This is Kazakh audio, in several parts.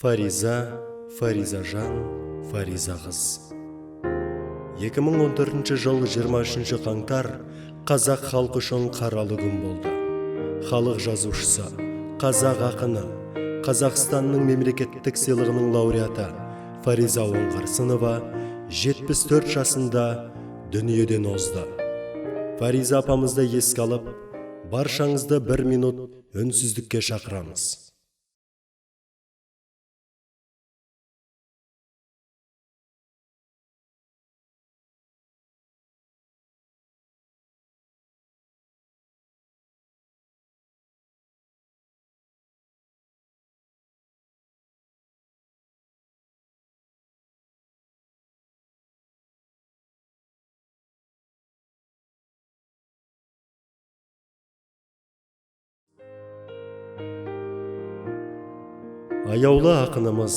Фаризажан, Фариза қыз. 2014 жыл 23 қаңтар қазақ халқы үшін қаралы күн болды. Халық жазушысы, қазақ ақыны, Қазақстанның мемлекеттік сыйлығының лауреаты Фариза Оңғарсынова 74 жасында дүниеден озды. Фариза апамызды еске алып, баршаңызды 1 минут үнсіздікке шақырамыз. Аяулы ақынымыз,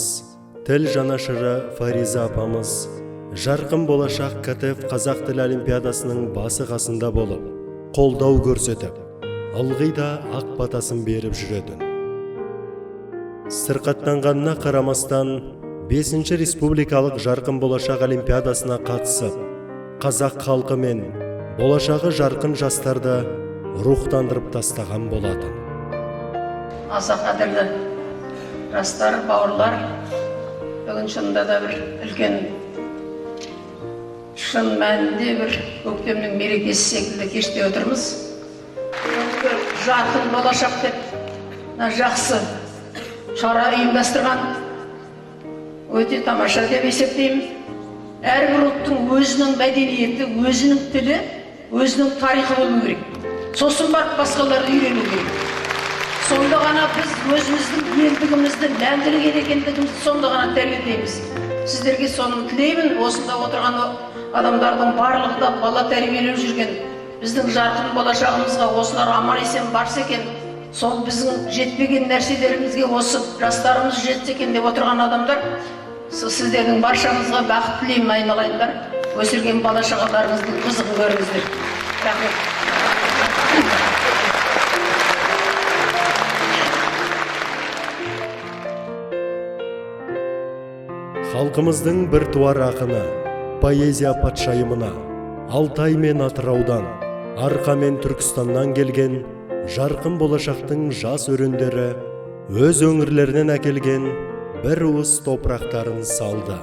тіл жанашыры Фариза апамыз жарқын болашақ КТФ қазақ тіл олимпиадасының басы қасында болып, қолдау көрсетіп, ылғи да ақ батасын беріп жүретін. Сырқаттанғанына қарамастан 5-ші республикалық жарқын болашақ олимпиадасына қатысып, қазақ халқы мен болашағы жарқын жастарды рухтандырып тастаған болатын. Аса қадірлі жастар, бауырлар, бүгін шынында да бір үлкен, шын мәнінде бір көктемнің мерекесі секілді кеште отырмыз. Бір жарқын болашақ деп, жақсы шара ұйымдастырған өте тамаша деп есептеймін. Әрбір ұлттың өзінің мәдениеті, өзінің тілі, өзінің тарихы болу керек. Сосын барып басқаларды үйрену керек. Сонда ғана біз өзіміздің елдігімізді, мәңгілік екендігімізді сонда ғана тәрбиелейміз. Сіздерге соны тілеймін. Осында отырған адамдардың барлығы да бала тәрбиелеп жүрген. Біздің жарқын болашағымызға осылар аман-есен барса екен, сол біздің жетпеген нәрселерімізге осы жастарымыз жетсе екен деп отырған адамдар, сіздердің баршаңызға бақыт тілеймін, айналайындар. Өсірген бала-шағаларыңыздың қызығын көріңіздер. Рахмет. Халқымыздың бір туар ақыны, поэзия патшайымына Алтай мен Атыраудан, Арқа мен Түркістаннан келген жарқын болашақтың жас өрендері өз өңірлерінен әкелген бір уыс топырақтарын салды.